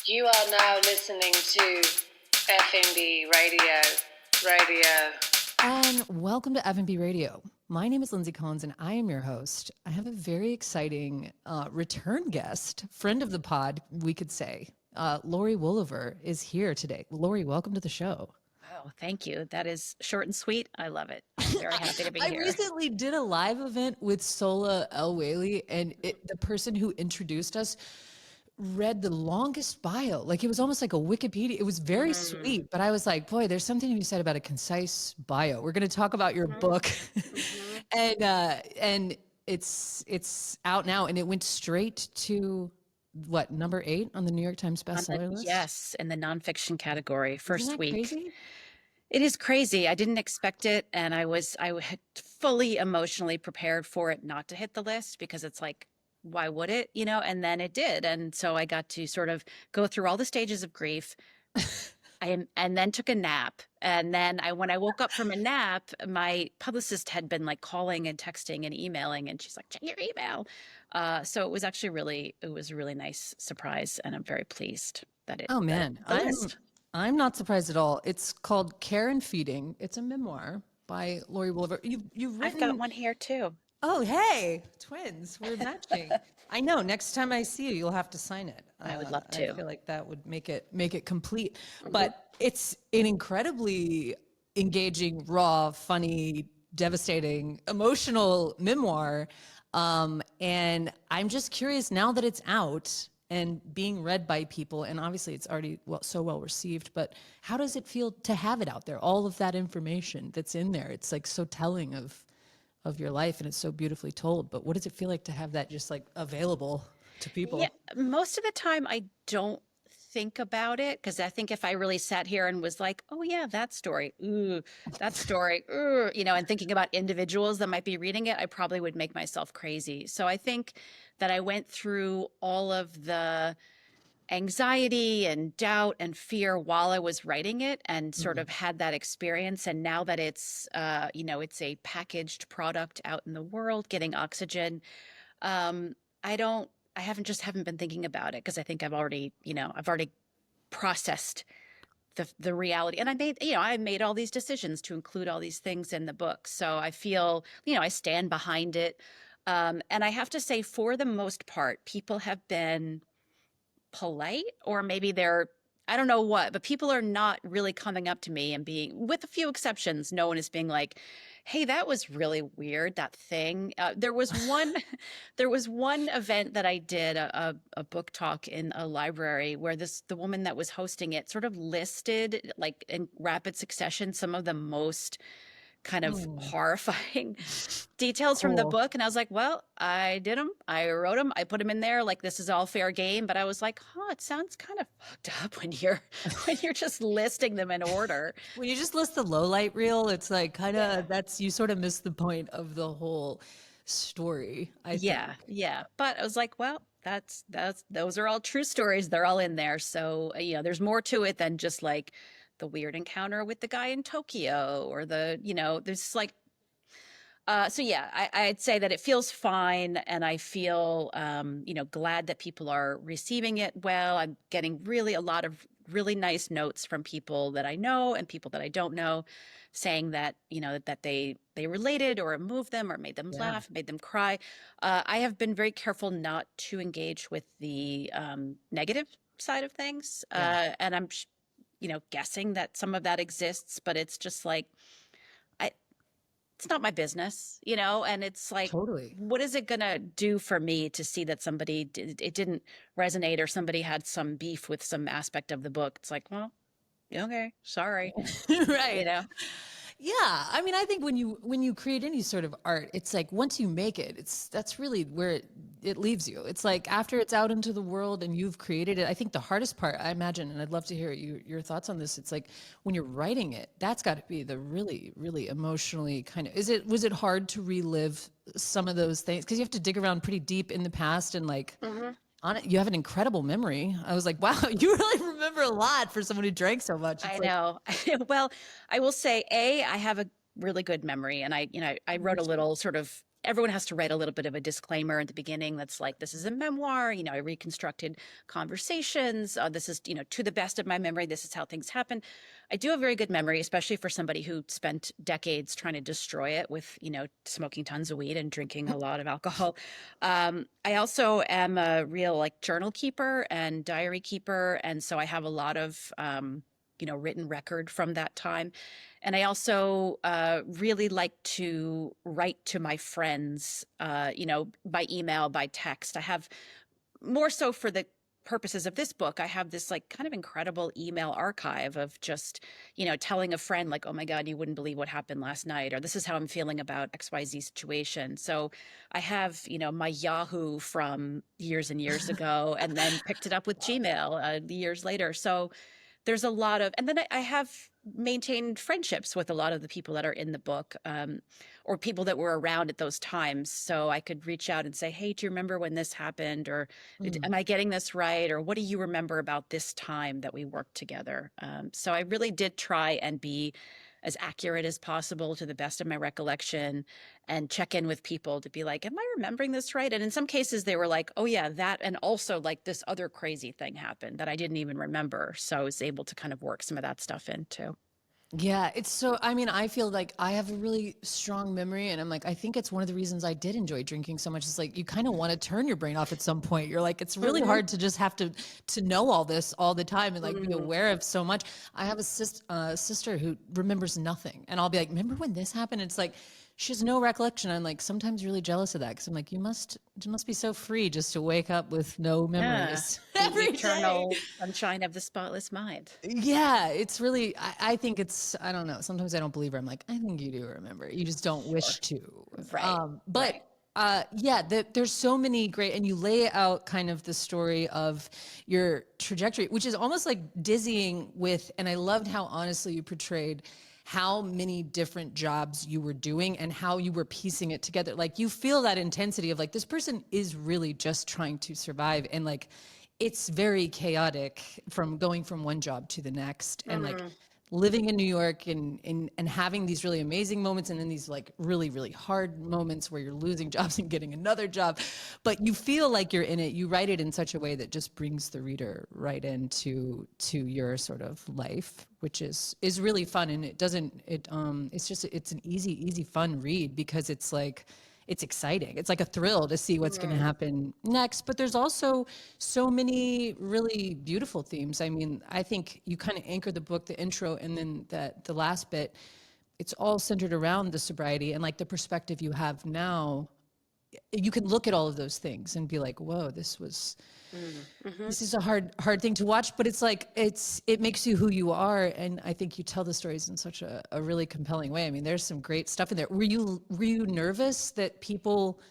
You are now listening to FNB Radio. And welcome to FNB Radio. My name is Lindsay Collins and I am your host. I have a very exciting return guest, friend of the pod, we could say. Laurie Woolever is here today. Laurie, welcome to the show. Oh, thank you. That is short and sweet. I love it. I'm very happy to be I here. recently did a live event with Sola El Whaley, and the person who introduced us read the longest bio. Like it was almost like a Wikipedia. It was very sweet, but I was like, boy, there's something to be said about a concise bio. We're going to talk about your book, and it's out now, and it went straight to what, number 8 on the New York Times bestseller list. Yes, in the nonfiction category, first Isn't that week. crazy? It is crazy. I didn't expect it, and I had fully emotionally prepared for it not to hit the list because it's like, why would it? And then it did, and so I got to sort of go through all the stages of grief. And then took a nap. And then when I woke up from a nap, my publicist had been like calling and texting and emailing, and she's like, check your email. So it was actually a really nice surprise, and I'm very pleased that it. Oh man, I'm not surprised at all. It's called Care and Feeding. It's a memoir by Laurie Woolever. You've written. I've got one here too. Oh, hey, twins, we're matching. I know. Next time I see you, you'll have to sign it. I would love to. I feel like that would make it complete. But it's an incredibly engaging, raw, funny, devastating, emotional memoir. And I'm just curious, now that it's out and being read by people, and obviously it's already so well received, but how does it feel to have it out there? All of that information that's in there, it's like so telling of your life, and it's so beautifully told. But what does it feel like to have that just like available to people? Yeah, most of the time I don't think about it, because I think if I really sat here and was like, oh yeah, that story, and thinking about individuals that might be reading it, I probably would make myself crazy. So I think that I went through all of the anxiety and doubt and fear while I was writing it, and sort of had that experience. And now that it's, it's a packaged product out in the world, getting oxygen, I haven't been thinking about it, because I think I've already processed the reality. And I made all these decisions to include all these things in the book. So I feel, I stand behind it. And I have to say, for the most part, people have been polite, or maybe I don't know what, but people are not really coming up to me and being, with a few exceptions, no one is being like, hey, that was really weird, that thing. There was one event that I did, a book talk in a library, where the woman that was hosting it sort of listed, like in rapid succession, some of the most kind of horrifying details from the book. And I was like, well, I did them. I wrote them. I put them in there. Like, this is all fair game. But I was like, it sounds kind of fucked up when you're just listing them in order. When you just list the low light reel, it's like kind of, you sort of miss the point of the whole story. I think. Yeah. But I was like, well, those are all true stories. They're all in there. So, there's more to it than just like the weird encounter with the guy in Tokyo, or there's like, so yeah, I'd say that it feels fine, and I feel, glad that people are receiving it well. I'm getting a lot of really nice notes from people that I know and people that I don't know, saying that, that they related, or it moved them, or made them laugh, made them cry. I have been very careful not to engage with the negative side of things, and I'm guessing that some of that exists, but it's just like, it's not my business, and it's like, totally. What is it going to do for me to see that it didn't resonate, or somebody had some beef with some aspect of the book? It's like, well, okay, sorry. Right. Yeah. I mean, I think when you create any sort of art, it's like, once you make it, that's really where it leaves you. It's like, after it's out into the world and you've created it, I think the hardest part, I imagine, and I'd love to hear your thoughts on this, it's like, when you're writing it, that's got to be the really, really emotionally kind of, was it hard to relive some of those things? Because you have to dig around pretty deep in the past, and like, on it, you have an incredible memory. I was like, wow, you really remember a lot for someone who drank so much. I know. Well, I will say, I have a really good memory, and I wrote a little sort of everyone has to write a little bit of a disclaimer at the beginning that's like, this is a memoir, I reconstructed conversations, this is, to the best of my memory, this is how things happen. I do have very good memory, especially for somebody who spent decades trying to destroy it with, smoking tons of weed and drinking a lot of alcohol. I also am a real journal keeper and diary keeper, and so I have a lot of written record from that time. And I also really like to write to my friends, by email, by text. I have, more so for the purposes of this book, I have this kind of incredible email archive of just, telling a friend like, oh my God, you wouldn't believe what happened last night, or this is how I'm feeling about XYZ situation. So I have, my Yahoo from years and years ago, and then picked it up with Gmail years later. So there's a lot of, and then I have maintained friendships with a lot of the people that are in the book, or people that were around at those times. So I could reach out and say, hey, do you remember when this happened? Or am I getting this right? Or what do you remember about this time that we worked together? So I really did try and be as accurate as possible to the best of my recollection, and check in with people to be like, am I remembering this right? And in some cases they were like, oh yeah, that, and also this other crazy thing happened that I didn't even remember. So I was able to kind of work some of that stuff in too. Yeah, it's so, I mean, I feel like I have a really strong memory, and I'm like, I think it's one of the reasons I did enjoy drinking so much. It's like, you kind of want to turn your brain off at some point. You're like, it's really hard to just have to know all this all the time and be aware of so much. I have a sister who remembers nothing, and I'll be like, remember when this happened? It's like, she has no recollection. I'm like sometimes really jealous of that, because I'm like, you must be so free just to wake up with no memories. The every eternal day. sunshine of the spotless mind. Yeah, it's really, I think it's, I don't know. Sometimes I don't believe her. I'm like, I think you do remember. You just don't wish to. Right. But yeah, there's so many great, and you lay out kind of the story of your trajectory, which is almost like dizzying with, and I loved how honestly you portrayed how many different jobs you were doing and how you were piecing it together. Like, you feel that intensity of this person is really just trying to survive, and it's very chaotic from going from one job to the next, and living in New York, and having these really amazing moments, and then these really, really hard moments where you're losing jobs and getting another job, but you feel like you're in it. You write it in such a way that just brings the reader right into your sort of life, which is really fun. And it's an easy, fun read, because it's exciting. It's like a thrill to see what's going to happen next. But there's also so many really beautiful themes. I mean, I think you kind of anchor the book, the intro, and then the last bit, it's all centered around the sobriety and the perspective you have now. You can look at all of those things and be like, whoa, this is a hard thing to watch, but it makes you who you are. And I think you tell the stories in such a really compelling way. I mean, there's some great stuff in there. Were you nervous that people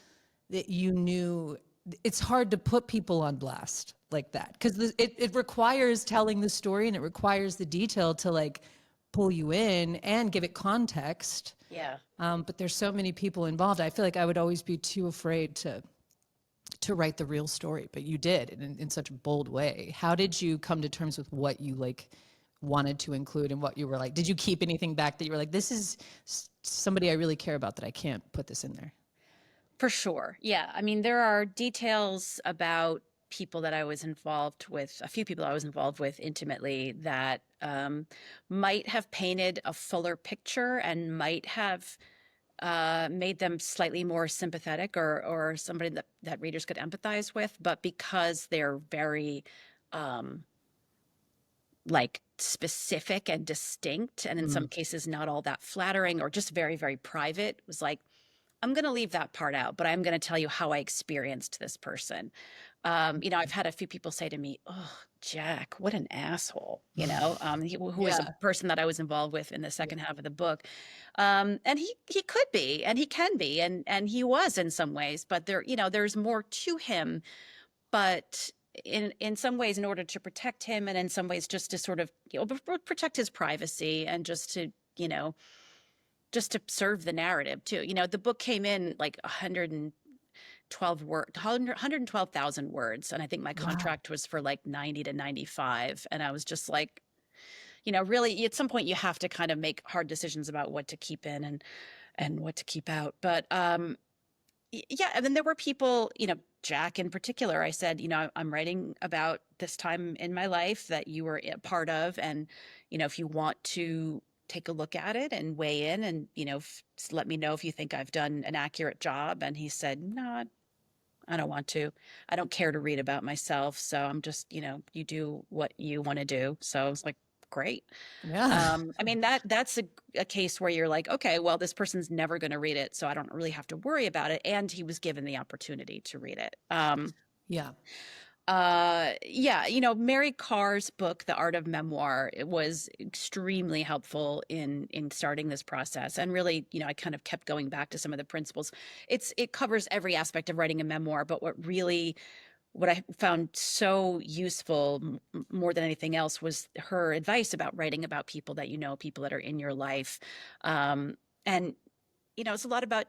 that you knew, it's hard to put people on blast like that, because it requires telling the story, and it requires the detail to pull you in and give it context. Yeah. But there's so many people involved. I feel like I would always be too afraid to write the real story, but you did in such a bold way. How did you come to terms with what you wanted to include, and what you were like? Did you keep anything back that you were like, this is somebody I really care about, that I can't put this in there? For sure. Yeah. I mean, there are details about people that I was involved with, a few people I was involved with intimately, that might have painted a fuller picture and might have made them slightly more sympathetic, or somebody that readers could empathize with. But because they're very specific and distinct, and in some cases not all that flattering, or just very, very private, it was like, I'm going to leave that part out, but I'm going to tell you how I experienced this person. I've had a few people say to me, oh, Jack, what an asshole, who was a person that I was involved with in the second half of the book. And he could be, and he can be, and he was in some ways, but there's more to him. But in some ways, in order to protect him, and in some ways just to sort of, protect his privacy, and just to serve the narrative too. The book came in 112,000 words. And I think my contract was for 90 to 95. And I was just like, really at some point you have to kind of make hard decisions about what to keep in and what to keep out. But Yeah, and then there were people, Jack in particular. I said, I'm writing about this time in my life that you were a part of, and if you want to take a look at it and weigh in, and let me know if you think I've done an accurate job. And he said, no, I don't want to. I don't care to read about myself, so I'm just, you do what you want to do. So I was like, great. Yeah. I mean, that's a case where you're like, okay, well, this person's never going to read it, so I don't really have to worry about it. And he was given the opportunity to read it. Yeah. Yeah, Mary Karr's book, The Art of Memoir, it was extremely helpful in starting this process. And really, I kind of kept going back to some of the principles. It covers every aspect of writing a memoir, but what I found so useful more than anything else was her advice about writing about people that people that are in your life. And it's a lot about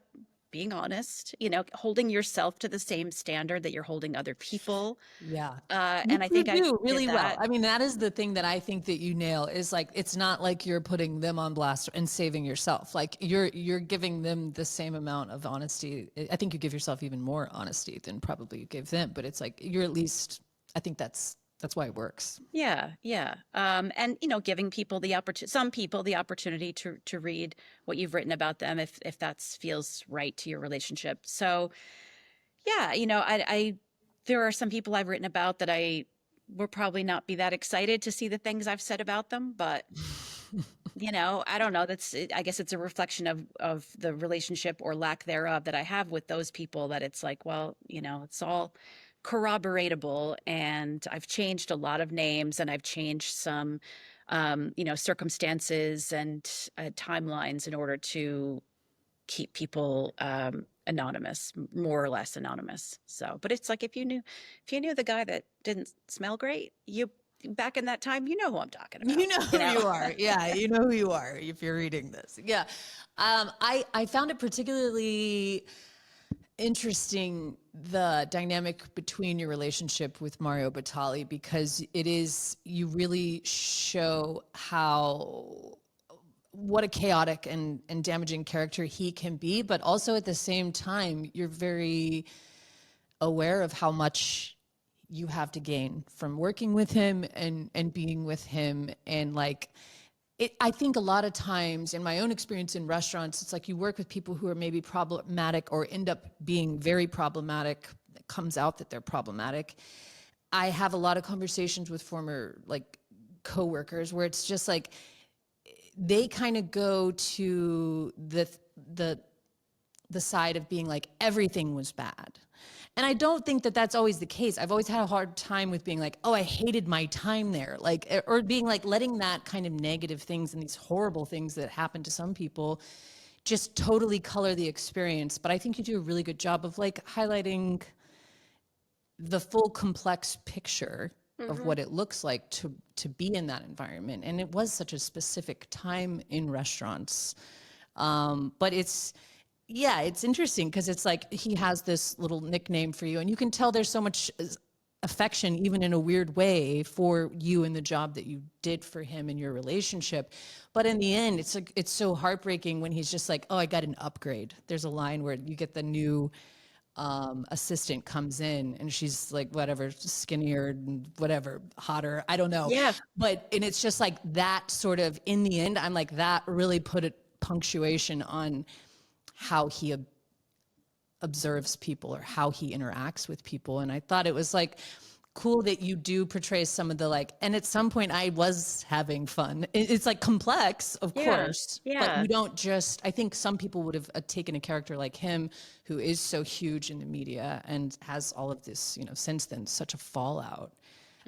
being honest, holding yourself to the same standard that you're holding other people. Yeah. And Which I you think I do did really well. that. I mean, that is the thing that I think that you nail is like, it's not like you're putting them on blast and saving yourself. Like you're giving them the same amount of honesty. I think you give yourself even more honesty than probably you give them, but it's like, you're at least, I think that's why it works. Yeah, yeah. And giving people some people the opportunity to read what you've written about them if that feels right to your relationship. So yeah, I there are some people I've written about that I will probably not be that excited to see the things I've said about them, but I don't know. I guess it's a reflection of the relationship or lack thereof that I have with those people, that it's like, well, it's all corroboratable, and I've changed a lot of names, and I've changed some circumstances and timelines in order to keep people anonymous, more or less anonymous. So, but it's like, if you knew the guy that didn't smell great, you back in that time, you know who I'm talking about. You know who you are. Yeah, you know who you are if you're reading this. Yeah. I found it particularly interesting, the dynamic between your relationship with Mario Batali, because you really show what a chaotic and damaging character he can be, but also at the same time, you're very aware of how much you have to gain from working with him and being with him. And like, I think a lot of times in my own experience in restaurants, it's like you work with people who are maybe problematic or end up being very problematic. It comes out that they're problematic. I have a lot of conversations with former like coworkers where it's just like, they kind of go to the side of being like, everything was bad. And I don't think that that's always the case. I've always had a hard time with being like, oh, I hated my time there. Like, or being like, letting that kind of negative things and these horrible things that happen to some people just totally color the experience. But I think you do a really good job of like highlighting the full complex picture of what it looks like to be in that environment. And it was such a specific time in restaurants. But it's interesting because it's like he has this little nickname for you, and you can tell there's so much affection, even in a weird way, for you and the job that you did for him in your relationship. But in the end, it's like, it's so heartbreaking when he's just like, oh, I got an upgrade. There's a line where you get the new assistant comes in and she's like, whatever, skinnier and whatever, hotter, I don't know. Yeah. And it's just like that sort of, in the end, I'm like, that really put a punctuation on how he observes people or how he interacts with people. And I thought it was like cool that you do portray some of the like, and at some point I was having fun. It's like complex, of course, but Yeah. you don't just, I think some people would have taken a character like him, who is so huge in the media and has all of this, since then, such a fallout,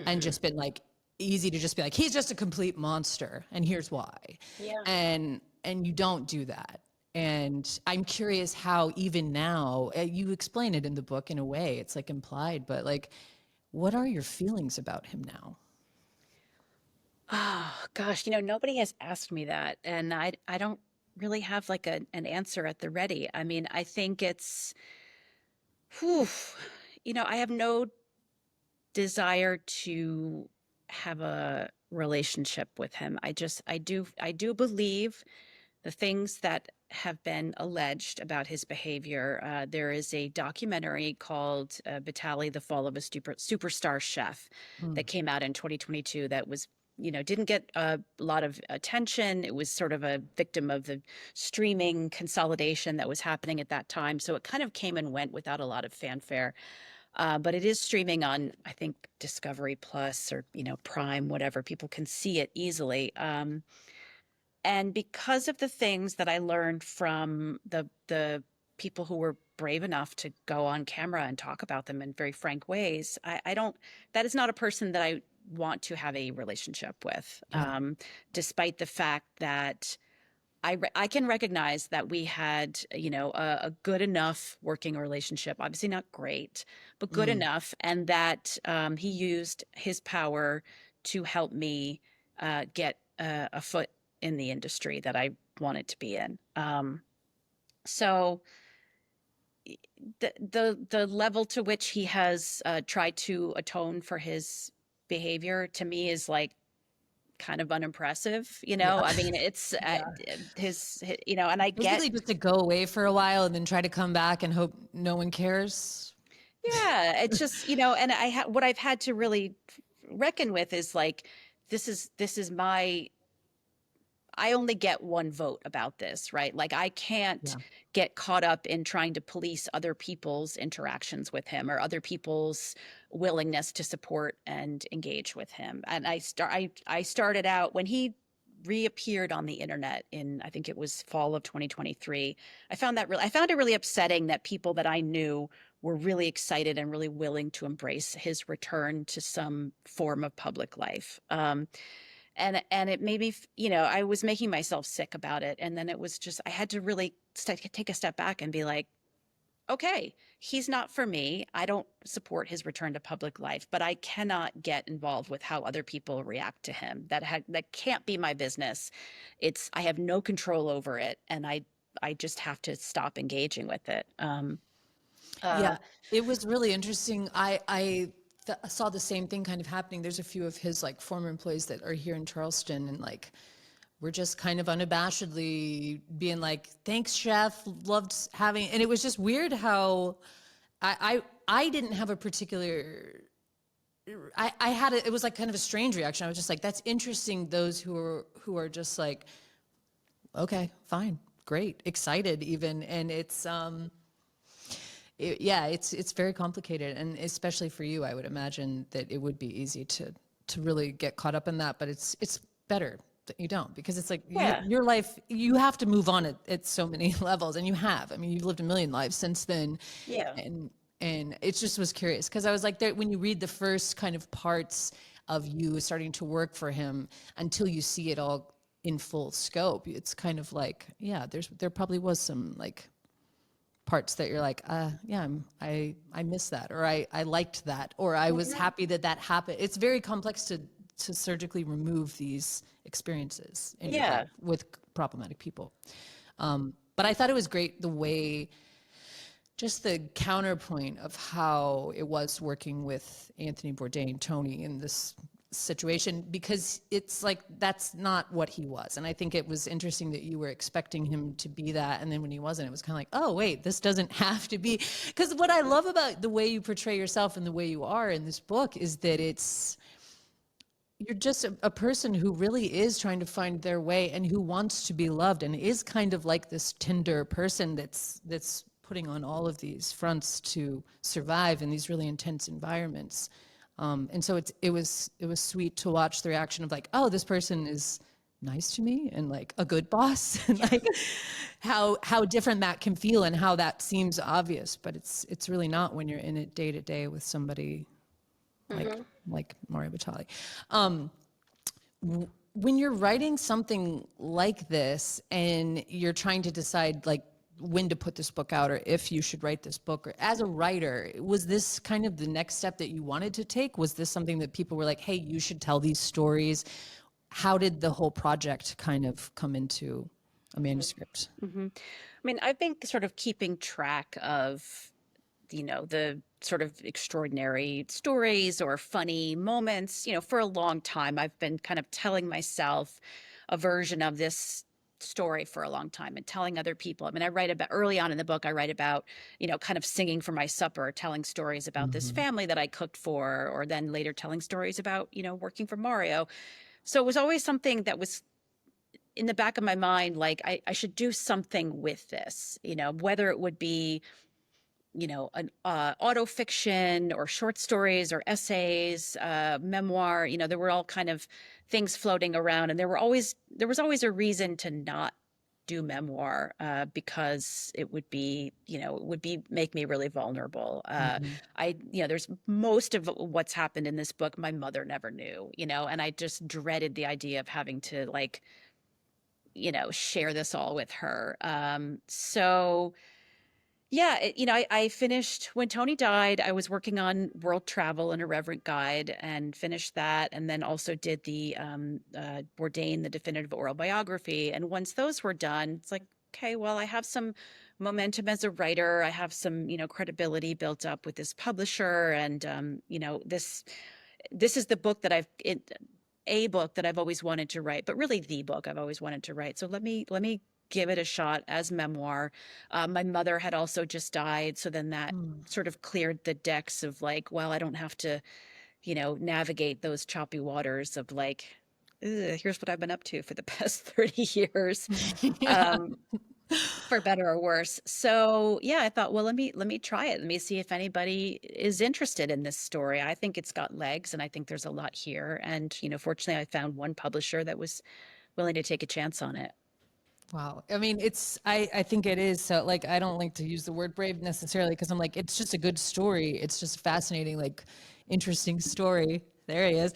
and just been like, easy to just be like, he's just a complete monster and here's why. Yeah. And you don't do that. And I'm curious how even now, you explain it in the book in a way, it's like implied, but like, what are your feelings about him now? Oh gosh, nobody has asked me that, and I don't really have like an answer at the ready. I mean, I think it's, whew, I have no desire to have a relationship with him. I do believe the things that have been alleged about his behavior. There is a documentary called Batali, The Fall of a Superstar Chef, Mm. that came out in 2022 that was, didn't get a lot of attention. It was sort of a victim of the streaming consolidation that was happening at that time. So it kind of came and went without a lot of fanfare. But it is streaming on, I think, Discovery Plus or, Prime, whatever. People can see it easily. And because of the things that I learned from the people who were brave enough to go on camera and talk about them in very frank ways, I don't, that is not a person that I want to have a relationship with, Yeah. despite the fact that I can recognize that we had, a good enough working relationship, obviously not great, but good Mm. enough, and that he used his power to help me get a foot in the industry that I wanted to be in. So the level to which he has tried to atone for his behavior to me is like kind of unimpressive, Yeah. I mean, it's Yeah. and I get, Basically just to go away for a while and then try to come back and hope no one cares. yeah, it's just, and what I've had to really reckon with is like, this is I only get one vote about this, right? Like I can't Yeah. get caught up in trying to police other people's interactions with him or other people's willingness to support and engage with him. And I started out when he reappeared on the internet in, I think it was fall of 2023. I found it really upsetting that people that I knew were really excited and really willing to embrace his return to some form of public life. And it made me, I was making myself sick about it. And then it was just, I had to really take a step back and be like, okay, he's not for me. I don't support his return to public life, but I cannot get involved with how other people react to him. That can't be my business. I have no control over it. And I just have to stop engaging with it. Yeah, it was really interesting. I saw the same thing kind of happening. There's a few of his like former employees that are here in Charleston, and like we're just kind of unabashedly being like, "Thanks, chef. Loved having." And it was just weird how I didn't have a particular. I had it was like kind of a strange reaction. I was just like, "That's interesting." Those who are just like, "Okay, fine, great, excited even," and it's very complicated, and especially for you, I would imagine that it would be easy to really get caught up in that. But it's better that you don't, because it's like Yeah. your life, you have to move on at so many levels, and you have. I mean, you've lived a million lives since then, Yeah. and it just was curious because I was like, when you read the first kind of parts of you starting to work for him until you see it all in full scope, it's kind of like, yeah, there probably was some like parts that you're like, yeah, I miss that, or I liked that, or I was happy that that happened. It's very complex to surgically remove these experiences in your Yeah. life with problematic people. But I thought it was great the way, just the counterpoint of how it was working with Anthony Bourdain, Tony, in this situation, because it's like that's not what he was. And I think it was interesting that you were expecting him to be that, and then when he wasn't, it was kind of like, oh wait, this doesn't have to be. Because what I love about the way you portray yourself and the way you are in this book is that you're just a person who really is trying to find their way and who wants to be loved, and is kind of like this tender person that's putting on all of these fronts to survive in these really intense environments. And so it was sweet to watch the reaction of like, oh, this person is nice to me and like a good boss, and like how different that can feel, and how that seems obvious, but it's really not when you're in it day to day with somebody like Mario Batali. When you're writing something like this and you're trying to decide like when to put this book out, or if you should write this book, or as a writer, was this kind of the next step that you wanted to take? Was this something that people were like, hey, you should tell these stories? How did the whole project kind of come into a manuscript? I mean, I've been sort of keeping track of, the sort of extraordinary stories or funny moments, for a long time. I've been kind of telling myself a version of this story for a long time and telling other people. I mean, I write about early on in the book, I write about, kind of singing for my supper, telling stories about this Mhm. family that I cooked for, or then later telling stories about, working for Mario. So it was always something that was in the back of my mind, like I should do something with this, whether it would be, an auto fiction or short stories or essays, memoir. There were all kind of things floating around, and there was always a reason to not do memoir, because it would be, make me really vulnerable. Mhm. There's most of what's happened in this book my mother never knew, and I just dreaded the idea of having to, like, share this all with her. So yeah, I finished when Tony died. I was working on World Travel, an Irreverent Guide, and finished that, and then also did the Bourdain, the definitive oral biography. And once those were done, it's like, okay, well, I have some momentum as a writer. I have some, credibility built up with this publisher, and this is the book that a book that I've always wanted to write, but really the book I've always wanted to write. So let me give it a shot as memoir. My mother had also just died, so then that Mm. sort of cleared the decks of, like, well, I don't have to, navigate those choppy waters of, like, "Ugh, here's what I've been up to for the past 30 years. Yeah. Um, for better or worse. So yeah, I thought, well, let me try it. Let me see if anybody is interested in this story. I think it's got legs, and I think there's a lot here. And fortunately, I found one publisher that was willing to take a chance on it. Wow. I mean, I think it is. So like, I don't like to use the word brave necessarily because I'm like, it's just a good story. It's just a fascinating, like interesting story. There he is.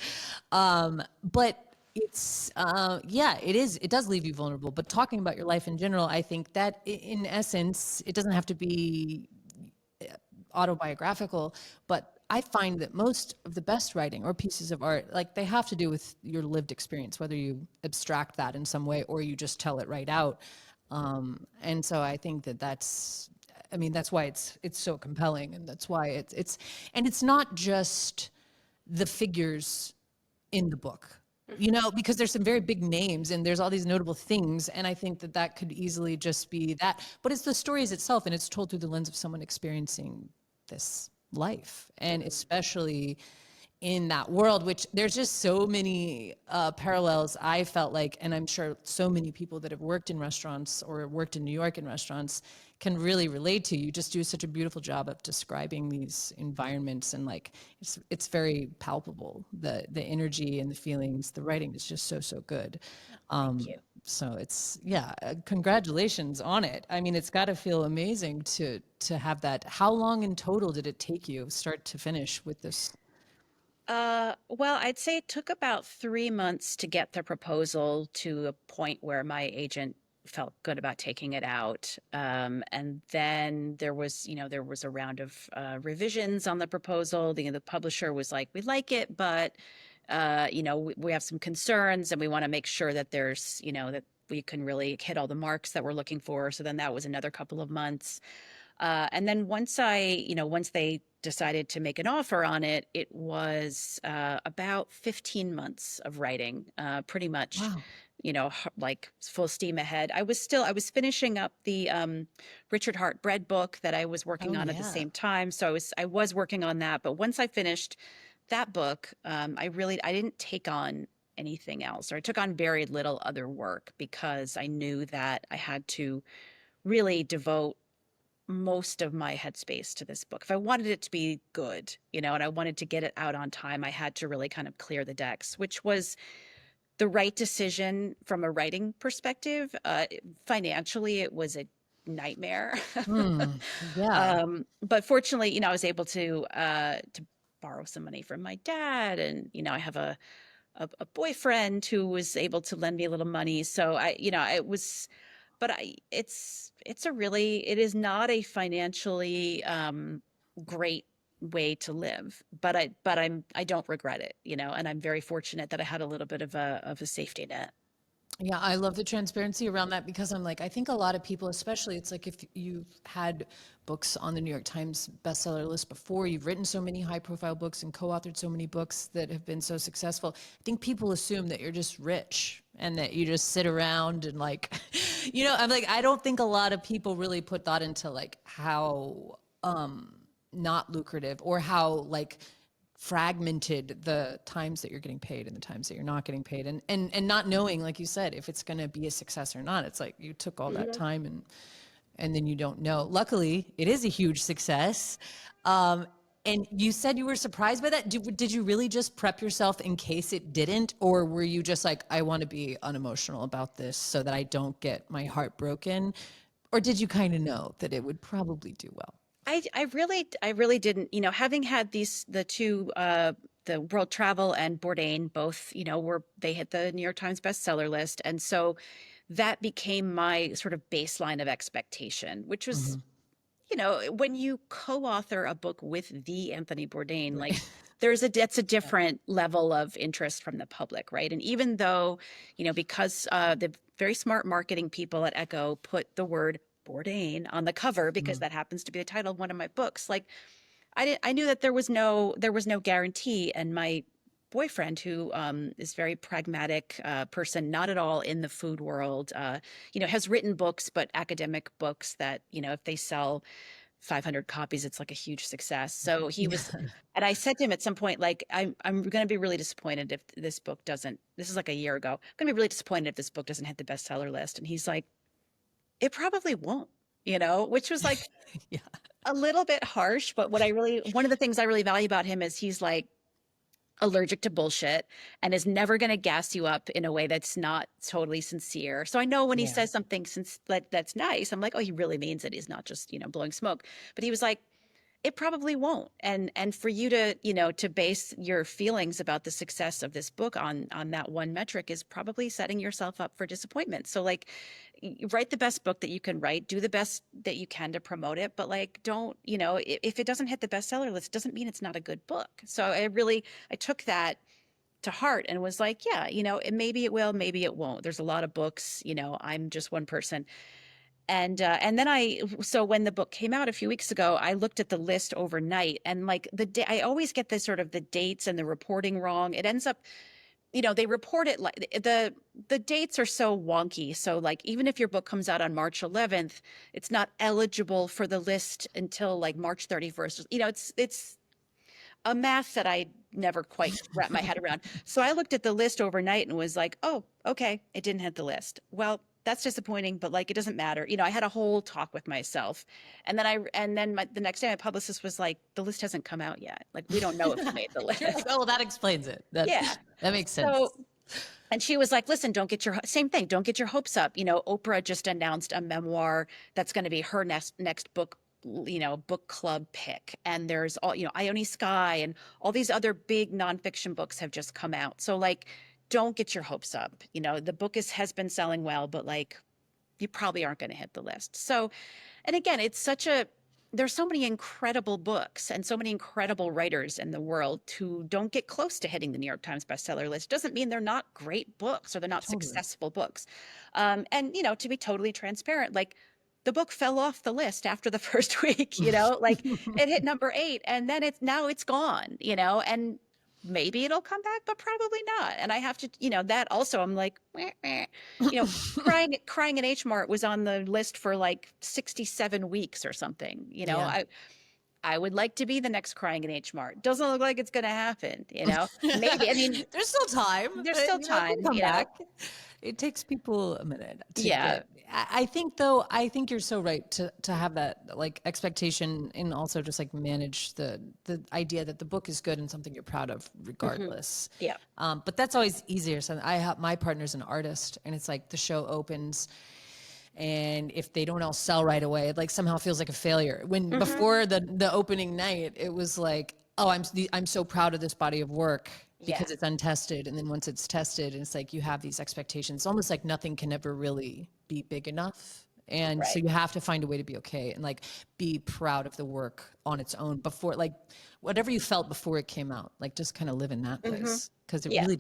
But it's, yeah, it is. It does leave you vulnerable, but talking about your life in general, I think that in essence, it doesn't have to be autobiographical, but I find that most of the best writing or pieces of art, like they have to do with your lived experience, whether you abstract that in some way or you just tell it right out. And so I think that I mean, that's why it's so compelling, and that's why and it's not just the figures in the book, because there's some very big names and there's all these notable things. And I think that that could easily just be that, but it's the stories itself, and it's told through the lens of someone experiencing this life. And especially in that world, which there's just so many parallels, I felt like, and I'm sure so many people that have worked in restaurants or worked in New York in restaurants can really relate to. You just do such a beautiful job of describing these environments, and like it's very palpable, the energy and the feelings. The writing is just so good. Thank you. So yeah, congratulations on it. I mean, it's got to feel amazing to have that. How long in total did it take you start to finish with this? Well, I'd say it took about 3 months to get the proposal to a point where my agent felt good about taking it out. And then there was a round of revisions on the proposal. The publisher was like, "We like it, but we have some concerns, and we want to make sure that that we can really hit all the marks that we're looking for." So then that was another couple of months. And then once they decided to make an offer on it, it was about 15 months of writing, pretty much, Wow. like full steam ahead. I was finishing up the Richard Hart bread book that I was working Oh on at the yeah. same time. So I was working on that. But once I finished that book, I didn't take on anything else, or I took on very little other work, because I knew that I had to really devote most of my headspace to this book. If I wanted it to be good, and I wanted to get it out on time, I had to really kind of clear the decks, which was the right decision from a writing perspective. Financially, it was a nightmare. Hmm. Yeah. But fortunately, I was able to borrow some money from my dad, and I have a boyfriend who was able to lend me a little money. So it was, but it is not a financially great way to live, but I don't regret it, and I'm very fortunate that I had a little bit of a safety net. Yeah, I love the transparency around that because I'm like, I think a lot of people, especially it's like if you've had books on the New York Times bestseller list before, you've written so many high profile books and co-authored so many books that have been so successful. I think people assume that you're just rich and that you just sit around and like, I'm like, I don't think a lot of people really put thought into like how not lucrative or how like fragmented the times that you're getting paid and the times that you're not getting paid, and not knowing, like you said, if it's going to be a success or not. It's like you took all that time and then you don't know. Luckily, it is a huge success. And you said you were surprised by that. Did you really just prep yourself in case it didn't? Or were you just like, I want to be unemotional about this so that I don't get my heart broken? Or did you kind of know that it would probably do well? I really didn't, having had the two, the World Travel and Bourdain, both, they hit the New York Times bestseller list. And so that became my sort of baseline of expectation, which was, when you co-author a book with the Anthony Bourdain, like it's a different level of interest from the public, right? And even though, because the very smart marketing people at Echo put the word Bourdain on the cover, because that happens to be the title of one of my books, like I knew that there was no guarantee. And my boyfriend, who is very pragmatic person, not at all in the food world, has written books, but academic books that, if they sell 500 copies, it's like a huge success. So he was, and I said to him at some point, like, I'm going to be really disappointed if this book doesn't, this is like a year ago, I'm going to be really disappointed if this book doesn't hit the bestseller list. And he's like, it probably won't, which was like a little bit harsh. But one of the things I really value about him is he's like allergic to bullshit and is never going to gas you up in a way that's not totally sincere. So I know when he says something that's nice, I'm like, oh, he really means it. He's not just, blowing smoke. But he was like, it probably won't. And for you to, to base your feelings about the success of this book on that one metric is probably setting yourself up for disappointment. So like, write the best book that you can write, do the best that you can to promote it, but like, don't, if it doesn't hit the bestseller list, doesn't mean it's not a good book. So I took that to heart and was like, yeah, maybe it will, maybe it won't. There's a lot of books, I'm just one person. And then so when the book came out a few weeks ago, I looked at the list overnight, and like I always get the sort of the dates and the reporting wrong. It ends up, they report it like the dates are so wonky. So like, even if your book comes out on March 11th, it's not eligible for the list until like March 31st. It's a math that I never quite wrap my head around. So I looked at the list overnight and was like, oh, okay, it didn't hit the list. Well, that's disappointing, but like, it doesn't matter. I had a whole talk with myself. And then the next day my publicist was like, the list hasn't come out yet. Like, we don't know if it made the list. You're like, oh, well, that explains it. That makes sense. So, and she was like, listen, don't get your hopes up. Oprah just announced a memoir that's going to be her next book, book club pick. And there's all, Ione Skye and all these other big nonfiction books have just come out. So like, don't get your hopes up. The book has been selling well, but like, you probably aren't going to hit the list. So, and again, there's so many incredible books and so many incredible writers in the world who don't get close to hitting the New York Times bestseller list. Doesn't mean they're not great books or they're not successful books. And, to be totally transparent, like, the book fell off the list after the first week, like it hit number 8 and then it's gone, and maybe it'll come back, but probably not. And I have to, that also, I'm like, meh, meh. Crying in H Mart was on the list for like 67 weeks or something. I would like to be the next Crying in H Mart. Doesn't look like it's going to happen. Maybe. I mean, there's still time. There's still time. Come back. It takes people a minute to get. I think you're so right to have that like expectation and also just like manage the idea that the book is good and something you're proud of regardless. Yeah. But that's always easier. So my partner's an artist, and it's like the show opens, and if they don't all sell right away, it like somehow feels like a failure. When before the opening night, it was like, oh, I'm so proud of this body of work because it's untested. And then once it's tested, and it's like you have these expectations, it's almost like nothing can ever really be big enough. And so you have to find a way to be okay and like be proud of the work on its own before, like whatever you felt before it came out, like just kind of live in that place. Because it really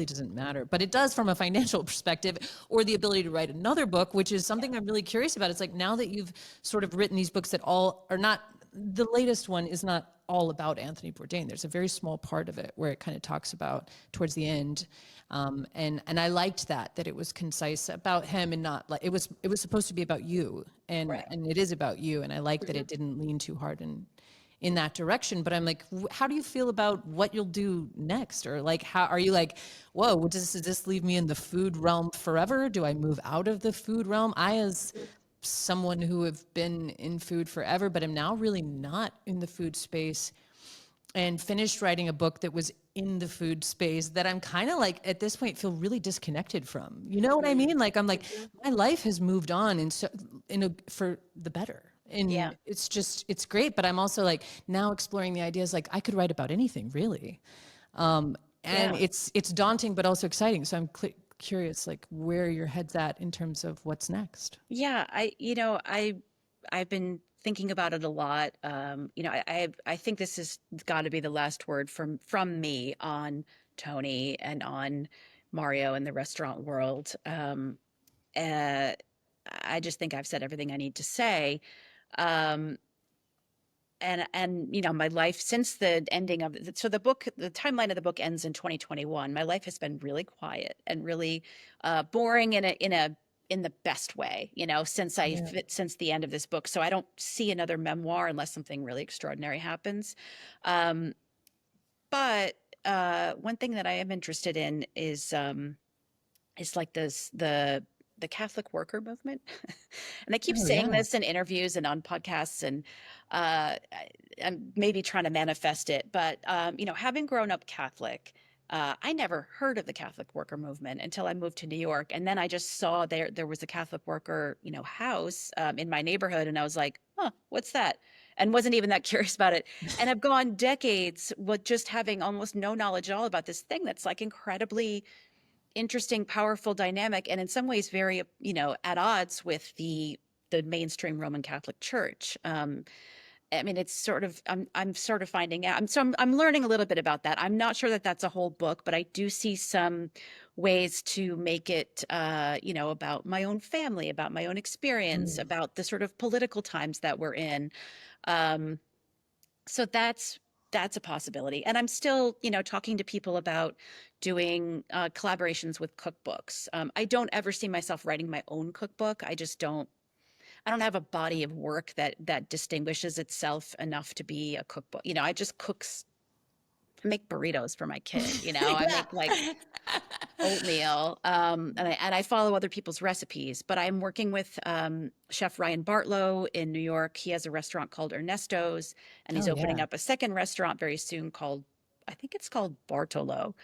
doesn't matter, but it does from a financial perspective, or the ability to write another book, which is something I'm really curious about. It's like, now that you've sort of written these books that all are not, the latest one is not all about Anthony Bourdain. There's a very small part of it where it kind of talks about towards the end. And I liked that it was concise about him and not like, it was supposed to be about you, and it is about you. And I like that it didn't lean too hard in that direction. But I'm like, how do you feel about what you'll do next? Or like, how are you like, whoa, does this leave me in the food realm forever? Do I move out of the food realm? I, as someone who have been in food forever, but am now really not in the food space, and finished writing a book that was in the food space that I'm kind of like at this point feel really disconnected from. You know what I mean? Like, I'm like, my life has moved on, and so for the better. And it's just, it's great. But I'm also like now exploring the ideas, like I could write about anything really. And it's daunting, but also exciting. So I'm curious, like where your head's at in terms of what's next. Yeah, I've been thinking about it a lot. I think this has got to be the last word from me on Tony and on Mario and the restaurant world. I just think I've said everything I need to say. And my life since the ending of the timeline of the book ends in 2021. My life has been really quiet and really boring in the best way, since since the end of this book. So I don't see another memoir unless something really extraordinary happens. But one thing that I am interested in is like the Catholic worker movement. And I keep saying this in interviews and on podcasts, and I'm maybe trying to manifest it. But, having grown up Catholic, I never heard of the Catholic worker movement until I moved to New York. And then I just saw there was a Catholic worker, house in my neighborhood. And I was like, huh, what's that? And wasn't even that curious about it. And I've gone decades with just having almost no knowledge at all about this thing that's like incredibly interesting, powerful dynamic, and in some ways very, at odds with the mainstream Roman Catholic Church. It's sort of, I'm sort of finding out. I'm learning a little bit about that. I'm not sure that that's a whole book, but I do see some ways to make it, about my own family, about my own experience, about the sort of political times that we're in. So that's a possibility. And I'm still, talking to people about doing collaborations with cookbooks. I don't ever see myself writing my own cookbook. I don't have a body of work that distinguishes itself enough to be a cookbook. I just make burritos for my kid. I make like oatmeal, and I follow other people's recipes. But I'm working with Chef Ryan Bartlow in New York. He has a restaurant called Ernesto's, and he's opening up a second restaurant very soon called, I think it's called Bartolo,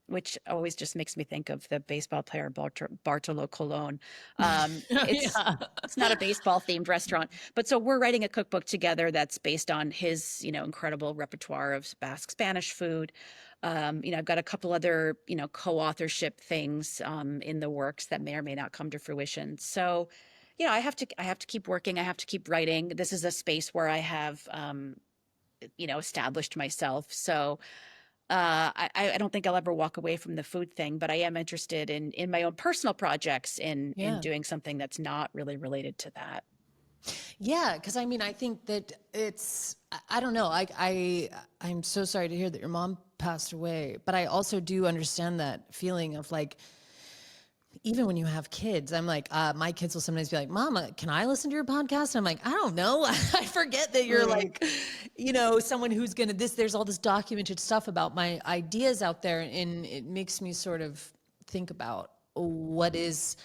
which always just makes me think of the baseball player Bartolo Colon. It's not a baseball themed restaurant, but so we're writing a cookbook together that's based on his, incredible repertoire of Basque Spanish food. I've got a couple other, co-authorship things in the works that may or may not come to fruition. So, I have to keep working. I have to keep writing. This is a space where I have established myself. So I don't think I'll ever walk away from the food thing, but I am interested in my own personal projects in doing something that's not really related to that. Yeah, because I think that I don't know. I'm so sorry to hear that your mom passed away, but I also do understand that feeling of like, even when you have kids, I'm like, my kids will sometimes be like, Mama, can I listen to your podcast? And I'm like, I don't know. I forget that you're like, someone who's going to there's all this documented stuff about my ideas out there. And it makes me sort of think about what is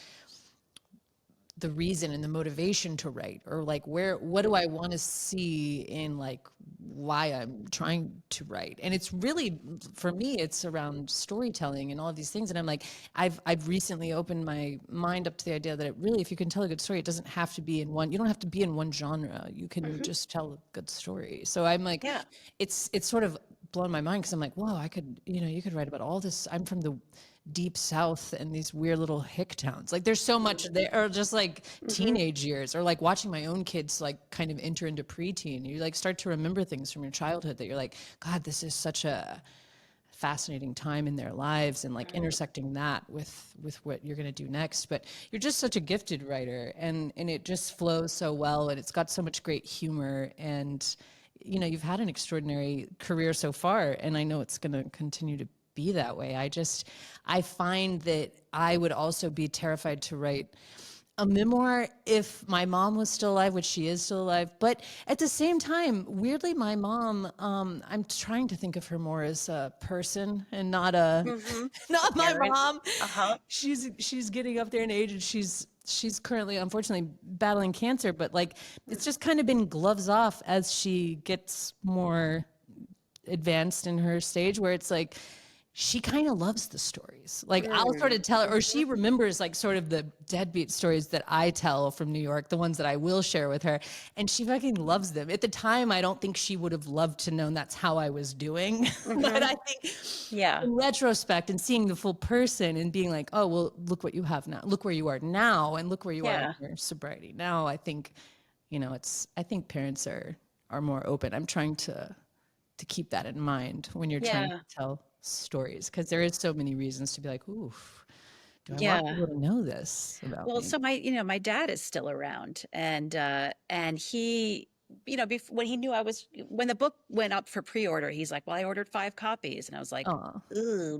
the reason and the motivation to write, or like what do I want to see in like why I'm trying to write. And it's really, for me, it's around storytelling and all of these things. And I'm like, I've recently opened my mind up to the idea that it really, if you can tell a good story, it doesn't have to be in one, you don't have to be in one genre. You can just tell a good story. So I'm like, it's sort of blown my mind, because I'm like, whoa, I could, you could write about all this. I'm from the deep South and these weird little hick towns. Like there's so much there, or just like teenage years, or like watching my own kids like kind of enter into preteen. You like start to remember things from your childhood that you're like, God, this is such a fascinating time in their lives, and like intersecting that with what you're going to do next. But you're just such a gifted writer, and it just flows so well, and it's got so much great humor, and you know, you've had an extraordinary career so far, and I know it's going to continue to be that way. I find that I would also be terrified to write a memoir if my mom was still alive, which she is still alive. But at the same time, weirdly, my mom, I'm trying to think of her more as a person and not Mm-hmm. not my Parent. mom. Uh-huh. She's getting up there in age, and she's currently unfortunately battling cancer. But like, it's just kind of been gloves off as she gets more advanced in her stage, where it's like she kind of loves the stories. Like I'll sort of tell her, or she remembers like sort of the deadbeat stories that I tell from New York, the ones that I will share with her, and she fucking loves them. At the time, I don't think she would have loved to know that's how I was doing, but I think Yeah. in retrospect and seeing the full person and being like, oh well, look what you have now, look where you are now, and look where you are in Yeah. your sobriety now. I think, you know, I think parents are more open. I'm trying to keep that in mind when you're trying to Yeah. tell stories, because there is so many reasons to be like, oof, do I want Yeah. people to know this about Well, me? so my dad is still around, and he, when he knew when the book went up for pre-order, he's like, well, I ordered 5 copies, and I was like, Oh, ooh,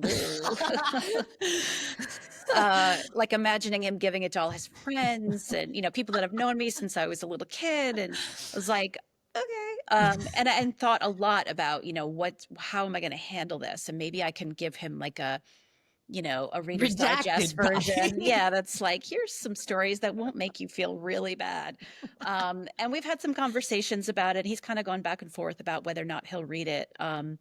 no. Like imagining him giving it to all his friends and, people that have known me since I was a little kid. And I was like, okay. And thought a lot about, how am I going to handle this? And maybe I can give him like a Reader's Digest redacted copy. version. Yeah, that's like, here's some stories that won't make you feel really bad. And we've had some conversations about it. He's kind of gone back and forth about whether or not he'll read it. Oh,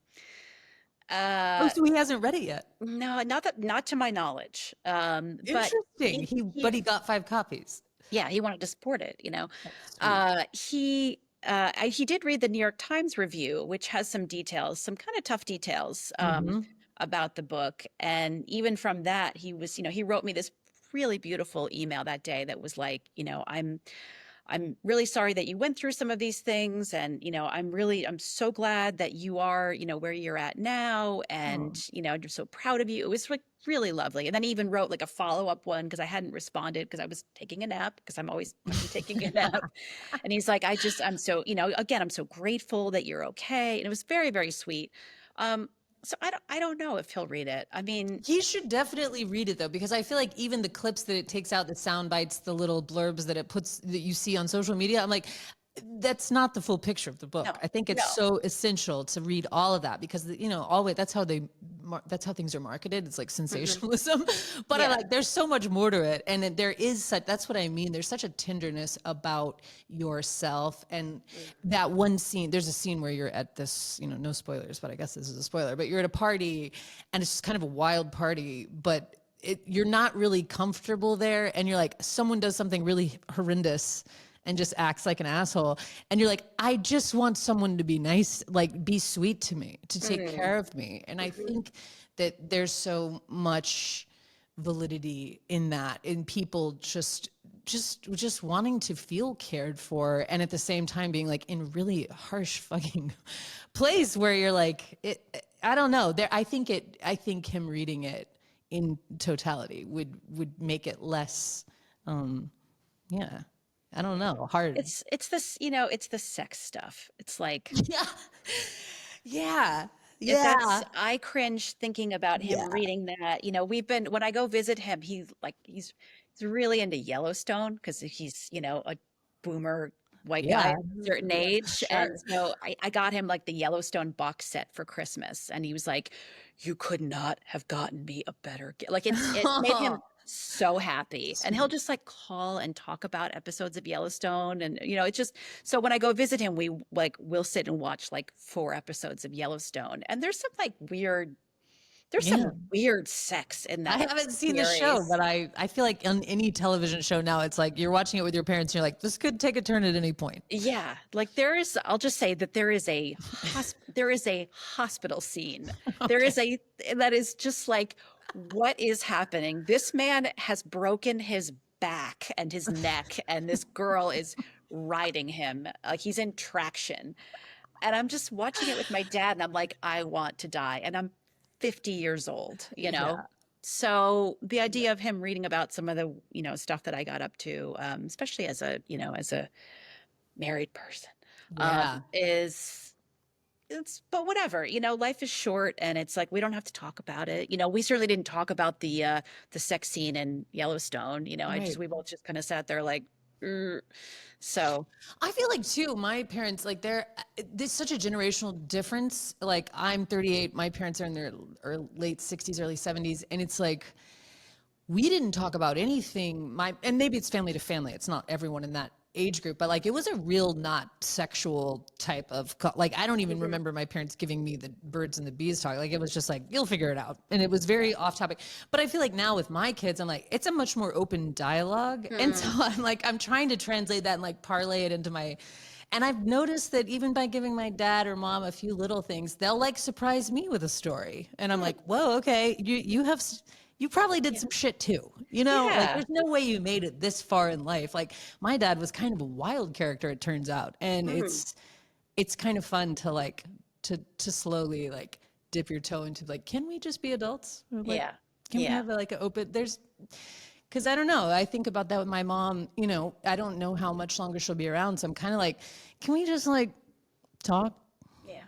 Uh, so he hasn't read it yet. no, not to my knowledge. But Interesting. But he got 5 copies. yeah, he wanted to support it, That's sweet. He did read the New York Times review, which has some details, some kind of tough details Mm-hmm. about the book. And even from that, he wrote me this really beautiful email that day that was like, I'm really sorry that you went through some of these things. And, I'm so glad that you are, where you're at now. Oh. And, I'm just so proud of you. It was like really lovely. And then he even wrote like a follow-up one because I hadn't responded because I was taking a nap, because I'm always fucking taking a nap. And he's like, I'm so, again, I'm so grateful that you're okay. And it was very, very sweet. So I don't know if he'll read it. I mean, He should definitely read it though, because I feel like even the clips that it takes out, the sound bites, the little blurbs that it puts that you see on social media, I'm like, that's not the full picture of the book. no, I think it's no. so essential to read all of that, because always that's how things are marketed. It's like sensationalism, but I Yeah. like there's so much more to it, and there is such, that's what I mean. There's such a tenderness about yourself, and that one scene. There's a scene where you're at this, no spoilers, but I guess this is a spoiler. But you're at a party, and it's just kind of a wild party, but you're not really comfortable there, and you're like, someone does something really horrendous and just acts like an asshole, and you're like, I just want someone to be nice, like be sweet to me, to take care of me. And I think that there's so much validity in that, in people just wanting to feel cared for, and at the same time being like in really harsh fucking place where you're like, I don't know, I think him reading it in totality would make it less, yeah, I don't know, hard. It's this, it's the sex stuff. It's like, Yeah. Yeah. that's Yeah. I cringe thinking about him Yeah. reading that. When I go visit him, he's really into Yellowstone because he's, a boomer white guy Yeah. of a certain Yeah, age. And sure. so I got him like the Yellowstone box set for Christmas. And he was like, you could not have gotten me a better gift. Like it made him so happy. And he'll Sweet. just like call and talk about episodes of Yellowstone. And, it's just, so when I go visit him, we'll sit and watch like 4 episodes of Yellowstone. And there's Yeah. some weird sex in I that haven't seen the show, series. but I feel like on any television show now, it's like you're watching it with your parents and you're like, this could take a turn at any point. Yeah, like I'll just say that there is a hospital scene. There Okay. is that is just like, what is happening? This man has broken his back and his neck, and this girl is riding him. He's in traction. And I'm just watching it with my dad, and I'm like, I want to die. And I'm 50 years old. Yeah. So the idea of him reading about some of the, stuff that I got up to, especially as a married person, Yeah. is but whatever, life is short, and it's like, we don't have to talk about it. We certainly didn't talk about the sex scene in Yellowstone. Right. We both just kind of sat there like, "Ugh." So I feel like too, my parents, like there's such a generational difference. Like I'm 38, my parents are in their late 60s, early 70s. And it's like, we didn't talk about anything. And maybe it's family to family. It's not everyone in that age group, but like it was a real not sexual type of like I don't even remember my parents giving me the birds and the bees talk. Like it was just like, you'll figure it out, and it was very off topic. But I feel like now with my kids, I'm like, it's a much more open dialogue, and so I'm trying to translate that and like parlay it into my. And I've noticed that even by giving my dad or mom a few little things, they'll like surprise me with a story. And I'm like, whoa, okay, you probably did some shit too. Like yeah. there's no way you made it this far in life. Like my dad was kind of a wild character, it turns out. And it's kind of fun to like, to slowly like dip your toe into like, can we just be adults? Or, like, Yeah. Can we Yeah. have like an open, because I don't know. I think about that with my mom. I don't know how much longer she'll be around. So I'm kind of like, can we just like talk Yeah.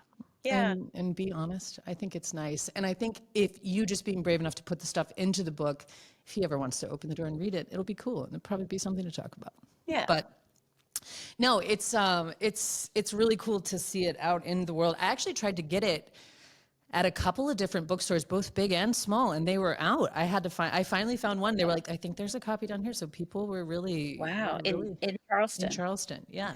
Yeah. and be honest? I think it's nice. And I think if you just being brave enough to put the stuff into the book, if he ever wants to open the door and read it, it'll be cool. And it'll probably be something to talk about. Yeah. But no, it's really cool to see it out in the world. I actually tried to get it at a couple of different bookstores, both big and small, and they were out. I finally found one. They were like, I think there's a copy down here. So people were really, Wow. really In Charleston. in Charleston. Yeah.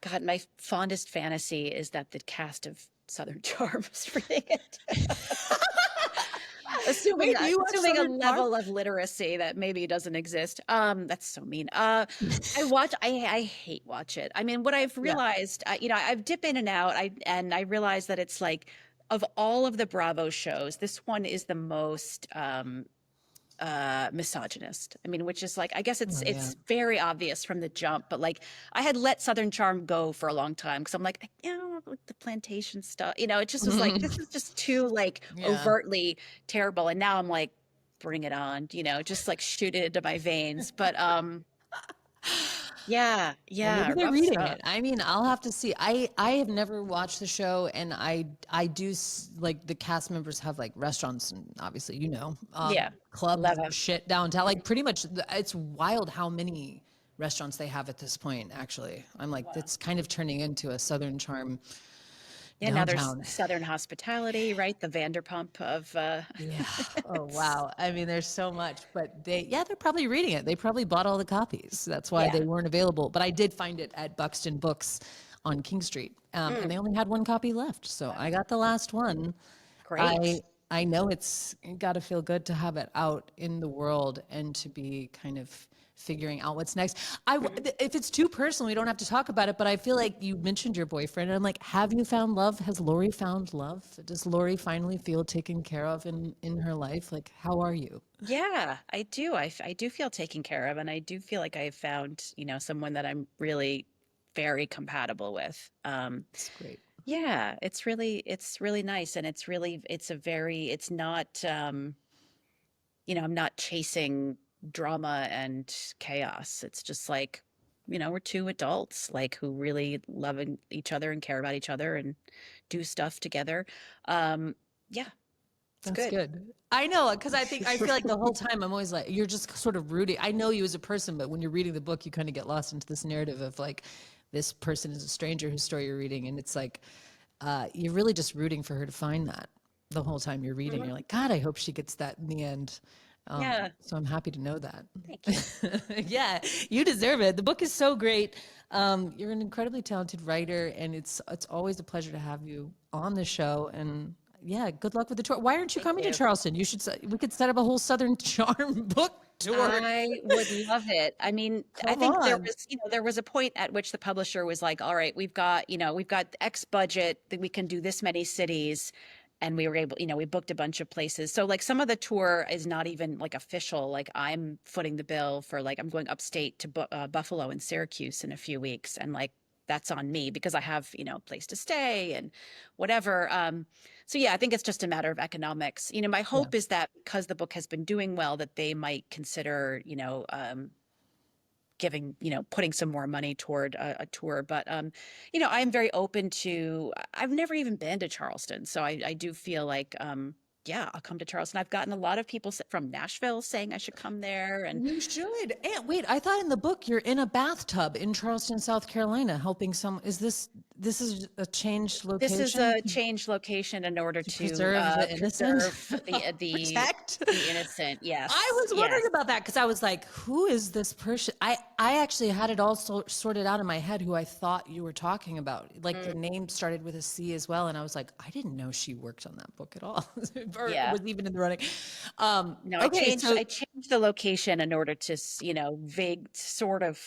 God, my fondest fantasy is that the cast of Southern Charm is reading it. Assuming Wait, do you watch assuming a Southern Charm? level of literacy that maybe doesn't exist. That's so mean. I hate watch it. I mean, what I've realized, I've dipped in and out. I realized that it's like, of all of the Bravo shows, this one is the most misogynist. I mean, which is like, I guess it's very obvious from the jump, but like I had let Southern Charm go for a long time because I'm like, like the plantation stuff, it just was like, this is just too like overtly terrible. And now I'm like, bring it on, just like shoot it into my veins. But yeah, Maybe they're rough reading stuff. it. I mean, I'll have to see. I have never watched the show, and I do like the cast members have like restaurants and obviously Yeah, clubs love and 'em. shit downtown. Like pretty much, it's wild how many restaurants they have at this point. Actually, I'm like, it's kind of turning into a Southern Charm Yeah, now downtown. there's Southern Hospitality, right? The Vanderpump of Yeah. Oh wow. I mean, there's so much, but they're probably reading it. They probably bought all the copies. That's why they weren't available. But I did find it at Buxton Books on King Street, and they only had one copy left. So I got the last one. Great. I know it's got to feel good to have it out in the world and to be kind of figuring out what's next. If it's too personal, we don't have to talk about it, but I feel like you mentioned your boyfriend, and I'm like, have you found love? Has Laurie found love? Does Laurie finally feel taken care of in her life? Like, how are you? Yeah, I do. I do feel taken care of, and I do feel like I've found, someone that I'm really very compatible with. It's great. Yeah, it's really nice, and it's not, I'm not chasing drama and chaos. It's just like, we're two adults like who really love each other and care about each other and do stuff together. Yeah, it's That's good. good. I know, because I feel like the whole time I'm always like, you're just sort of rooting. I know you as a person, but when you're reading the book, you kind of get lost into this narrative of like, this person is a stranger whose story you're reading. And it's like, you're really just rooting for her to find that the whole time you're reading. You're like, God, I hope she gets that in the end. Yeah. So I'm happy to know that. Thank you. Yeah, you deserve it. The book is so great. You're an incredibly talented writer, and it's always a pleasure to have you on the show. And yeah, good luck with the tour. Why aren't you coming to you. Charleston? We could set up a whole Southern Charm book tour. I would love it. I mean, I Come think on. there was a point at which the publisher was like, all right, we've got X budget that we can do this many cities. And we were able, we booked a bunch of places. So like some of the tour is not even like official. Like I'm footing the bill for like, I'm going upstate to Buffalo and Syracuse in a few weeks. And like, that's on me because I have, a place to stay and whatever. So yeah, I think it's just a matter of economics. My hope is that because the book has been doing well, that they might consider, giving, putting some more money toward a tour. But, I'm very open to, I've never even been to Charleston. So I do feel like, yeah, I'll come to Charleston. I've gotten a lot of people from Nashville saying I should come there. And You should. And wait, I thought in the book you're in a bathtub in Charleston, South Carolina, helping some. Is this is a changed location? this is a changed location in order to preserve the innocent? preserve the Protect the innocent. Yes, I was wondering yes. about that because I was like, who is this person? I actually had it all sorted out in my head who I thought you were talking about. Like the name started with a C as well. And I was like, I didn't know she worked on that book at all or Yeah. was even in the running. No, Okay, I changed the location in order to, vague sort of,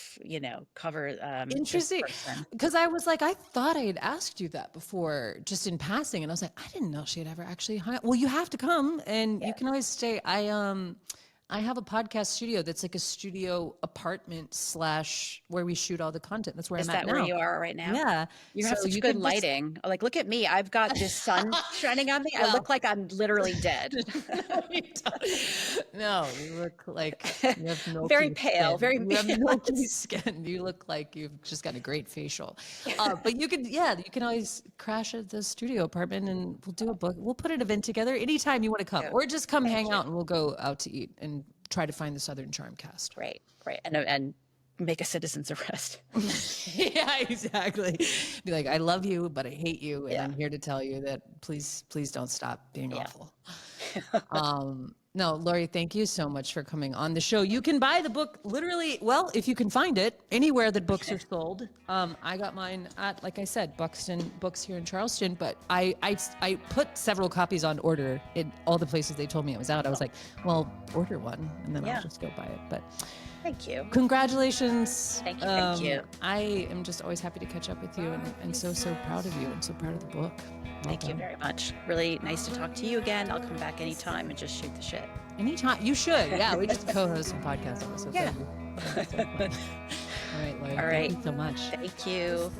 cover this interesting. person. Because I was like, I thought I had asked you that before, just in passing. And I was like, I didn't know she had ever actually hired. Well, you have to come and you can always stay. I have a podcast studio that's like a studio apartment / where we shoot all the content. That's where Is I'm at that where now. you are right now? Yeah. You have So such you good could just- lighting. Like, look at me. I've got this sun shining on me. I look like I'm literally dead. No, you look like you have milky Very pale, skin. very You have pale. milky skin. You look like you've just got a great facial. But you can always crash at the studio apartment and we'll do a book. We'll put an event together anytime you want to come, or just come hang out and we'll go out to eat and try to find the Southern Charm cast. Right. And make a citizen's arrest. Yeah, exactly. Be like, I love you, but I hate you, and Yeah. I'm here to tell you that please don't stop being Yeah. awful. No, Laurie, thank you so much for coming on the show. You can buy the book literally, well, if you can find it, anywhere that books are sold. I got mine at, like I said, Buxton Books here in Charleston, but I put several copies on order in all the places they told me it was out. I was like, well, order one, and then Yeah. I'll just go buy it. But Thank you. congratulations. Thank you. I am just always happy to catch up with you and so proud of you and so proud of the book. Well Thank you done. very much. Really nice to talk to you again. I'll come back anytime and just shoot the shit. Anytime. You should. Yeah, we just co-host some podcast episodes. Yeah. That'd be so fun. All right, Laurie. All right. Thank you so much. Thank you.